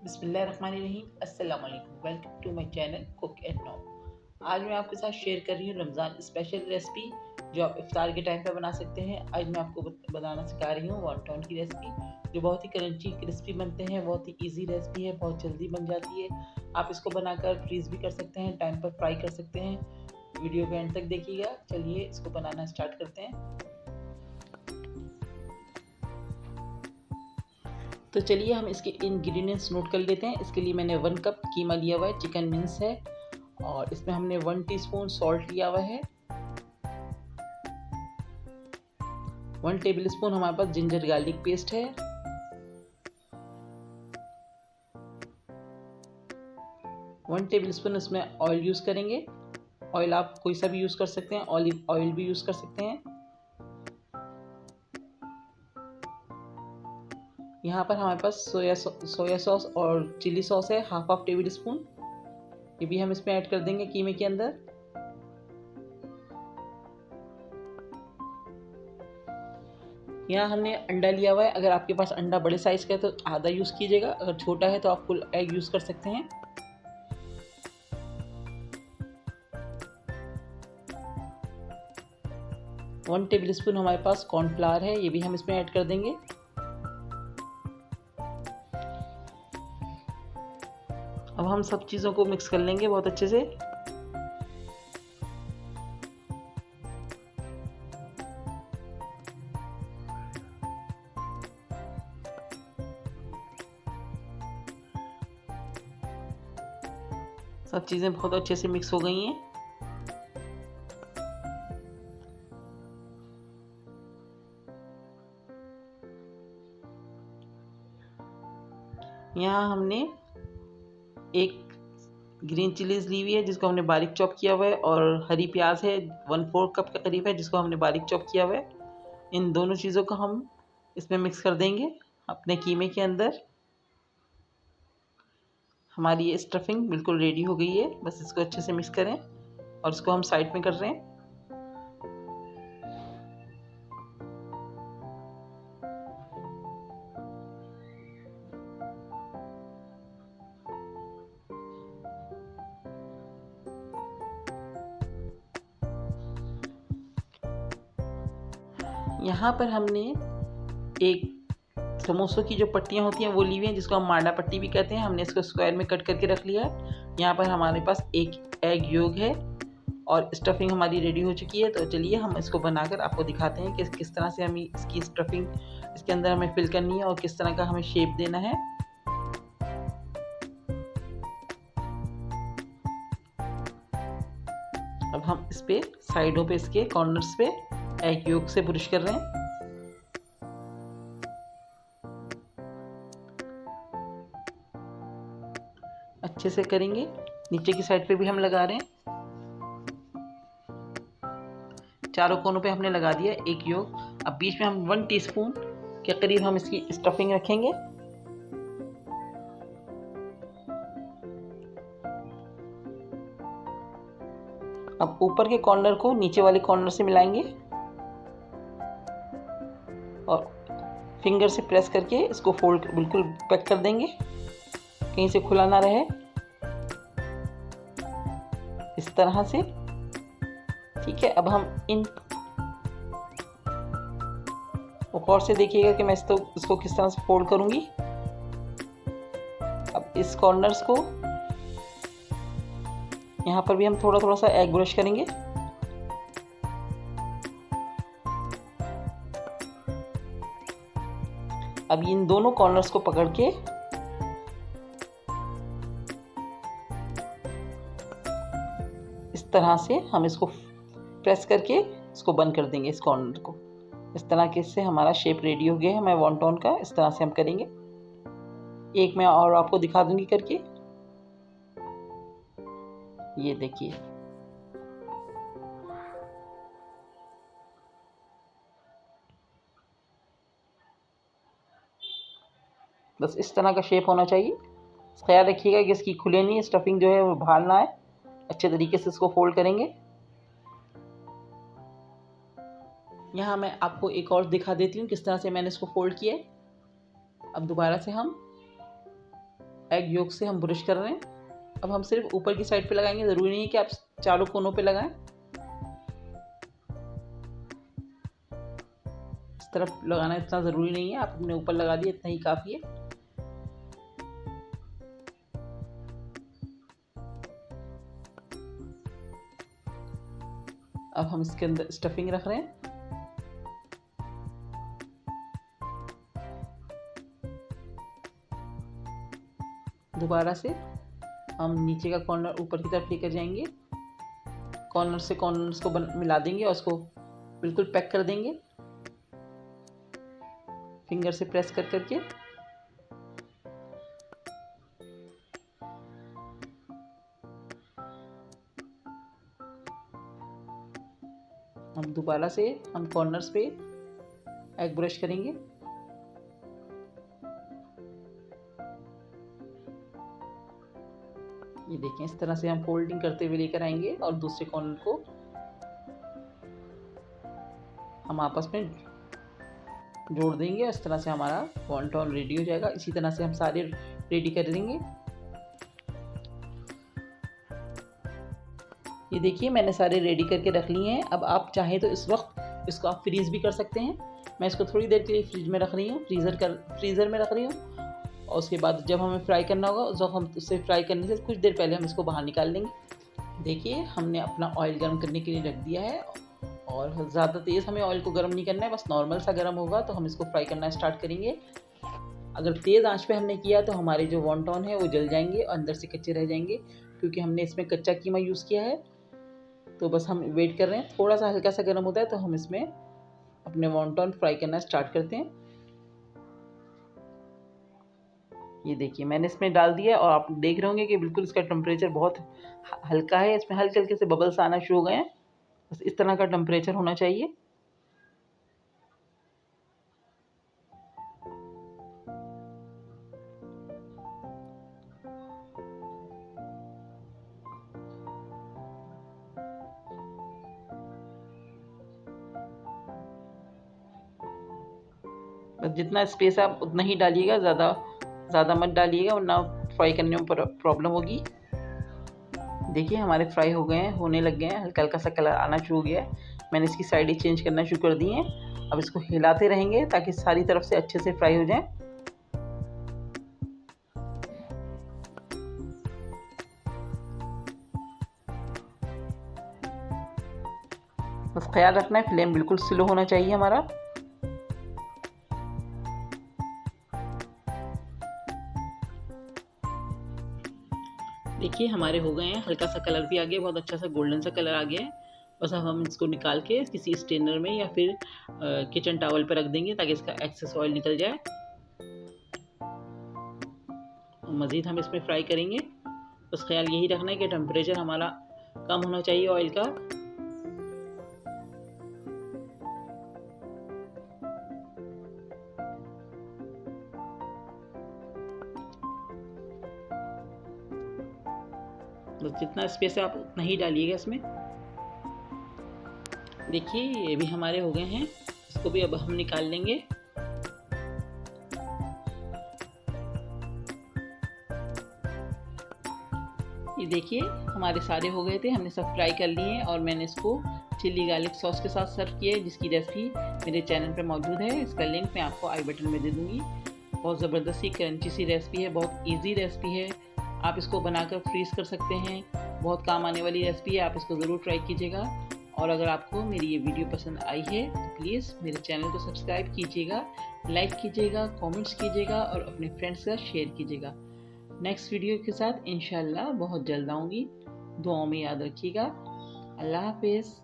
बिस्मिल्लाहिर्रहमानिर्रहीम। अस्सलाम वालेकुम। Welcome to my channel Cook and Know. आज मैं आपके साथ शेयर कर रही हूँ रमज़ान स्पेशल रेसिपी जो आप इफ्तार के टाइम पे बना सकते हैं। आज मैं आपको बनाना सिखा रही हूँ वॉन्टॉन की रेसिपी, जो बहुत ही क्रंची क्रिस्पी बनते हैं। बहुत ही इजी रेसिपी है, बहुत जल्दी बन जाती है। आप इसको बनाकर फ्रीज़ भी कर सकते हैं, टाइम पर फ्राई कर सकते हैं। वीडियो के एंड तक देखिएगा। चलिए इसको बनाना स्टार्ट करते हैं। तो चलिए हम इसके इंग्रेडिएंट्स नोट कर लेते हैं। इसके लिए मैंने 1 कप कीमा लिया हुआ है, चिकन मिन्स है, और इसमें हमने 1 टीस्पून सॉल्ट लिया हुआ है। 1 टेबल स्पून हमारे पास जिंजर गार्लिक पेस्ट है। 1 टेबल स्पून इसमें ऑयल यूज़ करेंगे। ऑयल आप कोई सा भी यूज़ कर सकते हैं, ऑलिव ऑयल भी यूज़ कर सकते हैं। यहाँ पर हमारे पास सोया सॉस और चिली सॉस है, हाफ टेबल स्पून। ये भी हम इसमें ऐड कर देंगे कीमे के अंदर। यहाँ हमने अंडा लिया हुआ है। अगर आपके पास अंडा बड़े साइज़ का है तो आधा यूज़ कीजिएगा, अगर छोटा है तो आप फुल एग यूज़ कर सकते हैं। वन टेबल स्पून हमारे पास कॉर्नफ्लावर है, ये भी हम इसमें ऐड कर देंगे। अब हम सब चीज़ों को मिक्स कर लेंगे बहुत अच्छे से। सब चीज़ें बहुत अच्छे से मिक्स हो गई हैं। यहाँ हमने एक ग्रीन चिलीज़ ली हुई है जिसको हमने बारीक चॉप किया हुआ है, और हरी प्याज है 1/4 कप के करीब है जिसको हमने बारीक चॉप किया हुआ है। इन दोनों चीज़ों को हम इसमें मिक्स कर देंगे अपने कीमे के अंदर। हमारी ये स्टफिंग बिल्कुल रेडी हो गई है, बस इसको अच्छे से मिक्स करें और इसको हम साइड में कर रहे हैं। यहाँ पर हमने एक समोसों की जो पट्टियाँ होती हैं वो ली हुई हैं, जिसको हम मांडा पट्टी भी कहते हैं। हमने इसको स्क्वायर में कट करके रख लिया है। यहाँ पर हमारे पास एक एग योग है और स्टफिंग हमारी रेडी हो चुकी है। तो चलिए हम इसको बनाकर आपको दिखाते हैं कि किस तरह से हमें इसकी स्टफिंग इसके अंदर हमें फिल करनी है और किस तरह का हमें शेप देना है। अब हम इस पे साइडों पे, इसके कॉर्नर्स पे एग योग से ब्रश कर रहे हैं। अच्छे से करेंगे। नीचे की साइड पे भी हम लगा रहे हैं। चारों कोनों पे हमने लगा दिया एक योग। अब बीच में हम 1 टीस्पून के करीब हम इसकी स्टफिंग रखेंगे। अब ऊपर के कॉर्नर को नीचे वाले कॉर्नर से मिलाएंगे और फिंगर से प्रेस करके इसको फोल्ड बिल्कुल पैक कर देंगे, कहीं से खुला ना रहे, इस तरह से। ठीक है, अब हम इन और से देखिएगा कि मैं इसको किस तरह से फोल्ड करूंगी। अब इस कॉर्नर्स को यहाँ पर भी हम थोड़ा थोड़ा सा एग ब्रश करेंगे। अब इन दोनों कॉर्नर्स को पकड़ के इस तरह से हम इसको प्रेस करके इसको बंद कर देंगे, इस कॉर्नर को। इस तरह के से हमारा शेप रेडी हो गया है हमारे वॉन्टॉन का। इस तरह से हम करेंगे। एक मैं और आपको दिखा दूंगी करके। ये देखिए, बस इस तरह का शेप होना चाहिए। ख्याल रखिएगा कि इसकी खुले नहीं, स्टफिंग जो है वो बाहर ना आए। अच्छे तरीके से इसको फोल्ड करेंगे। यहाँ मैं आपको एक और दिखा देती हूँ किस तरह से मैंने इसको फोल्ड किया है। अब दोबारा से हम एग योक से हम ब्रश कर रहे हैं। अब हम सिर्फ ऊपर की साइड पे लगाएंगे, ज़रूरी नहीं है कि आप चारों कोनों पे लगाएं। इस तरफ लगाना इतना ज़रूरी नहीं है, आप अपने ऊपर लगा दिए इतना ही काफ़ी है। अब हम इसके अंदर स्टफिंग रख रहे हैं। दोबारा से हम नीचे का कॉर्नर ऊपर की तरफ लेकर जाएंगे, कॉर्नर से कॉर्नर्स को मिला देंगे और उसको बिल्कुल पैक कर देंगे फिंगर से प्रेस कर करके। अब दोबारा से हम कॉर्नर्स पे एग ब्रश करेंगे। ये देखें, इस तरह से हम फोल्डिंग करते हुए लेकर आएंगे और दूसरे कॉर्नर को हम आपस में जोड़ देंगे और इस तरह से हमारा वॉन्टॉन रेडी हो जाएगा। इसी तरह से हम सारे रेडी कर देंगे। ये देखिए, मैंने सारे रेडी करके रख लिए हैं। अब आप चाहें तो इस वक्त इसको आप फ्रीज़ भी कर सकते हैं। मैं इसको थोड़ी देर के लिए फ्रिज में रख रही हूँ, फ्रीज़र में रख रही हूँ। और उसके बाद जब हमें फ्राई करना होगा उस वक्त हम उससे फ्राई करने से कुछ देर पहले हम इसको बाहर निकाल लेंगे। देखिए, हमने अपना ऑयल गर्म करने के लिए रख दिया है और ज़्यादा तेज़ हमें ऑयल को गर्म नहीं करना है, बस नॉर्मल सा गर्म होगा तो हम इसको फ्राई करना स्टार्ट करेंगे। अगर तेज़ आंच पे हमने किया तो हमारे जो वॉन्टॉन है वो जल जाएंगे और अंदर से कच्चे रह जाएंगे, क्योंकि हमने इसमें कच्चा कीमा यूज़ किया है। तो बस हम वेट कर रहे हैं, थोड़ा सा हल्का सा गर्म होता है तो हम इसमें अपने वॉन्टॉन फ्राई करना स्टार्ट करते हैं। ये देखिए, मैंने इसमें डाल दिया और आप देख रहे होंगे कि बिल्कुल इसका टेम्परेचर बहुत हल्का है। इसमें हल्के हल्के से बबल्स आना शुरू हो गए हैं। बस इस तरह का टेम्परेचर होना चाहिए। बस जितना स्पेस है आप उतना ही डालिएगा, ज़्यादा मत डालिएगा वरना फ्राई करने में प्रॉब्लम होगी। देखिए, हमारे फ्राई हो गए हैं, होने लग गए हैं, हल्का हल्का सा कलर आना शुरू हो गया है। मैंने इसकी साइडें चेंज करना शुरू कर दी हैं। अब इसको हिलाते रहेंगे ताकि सारी तरफ से अच्छे से फ्राई हो जाए। बस ख्याल रखना है फ्लेम बिल्कुल स्लो होना चाहिए हमारा। देखिए, हमारे हो गए हैं, हल्का सा कलर भी आ गया, बहुत अच्छा सा गोल्डन सा कलर आ गया है। बस अब हम इसको निकाल के किसी स्ट्रेनर में या फिर किचन टॉवल पर रख देंगे ताकि इसका एक्सेस ऑयल निकल जाए। मज़ीद हम इसमें फ्राई करेंगे। बस ख्याल यही रखना है कि टेम्परेचर हमारा कम होना चाहिए ऑयल का। बस जितना स्पेस है आप उतना ही डालिएगा इसमें। देखिए, ये भी हमारे हो गए हैं, इसको भी अब हम निकाल लेंगे। ये देखिए, हमारे सारे हो गए थे, हमने सब फ्राई कर लिए हैं और मैंने इसको चिल्ली गार्लिक सॉस के साथ सर्व किया है, जिसकी रेसिपी मेरे चैनल पर मौजूद है। इसका लिंक मैं आपको आई बटन में दे दूँगी। बहुत ज़बरदस्त सी क्रंची सी रेसिपी है, बहुत ईजी रेसिपी है। आप इसको बनाकर फ्रीज़ कर सकते हैं, बहुत काम आने वाली रेसिपी है। आप इसको ज़रूर ट्राई कीजिएगा। और अगर आपको मेरी ये वीडियो पसंद आई है तो प्लीज़ मेरे चैनल को सब्सक्राइब कीजिएगा, लाइक कीजिएगा, कमेंट्स कीजिएगा और अपने फ्रेंड्स के साथ शेयर कीजिएगा। नेक्स्ट वीडियो के साथ इंशाल्लाह बहुत जल्द आऊँगी। दुआओं में याद रखिएगा। अल्लाह हाफिज़।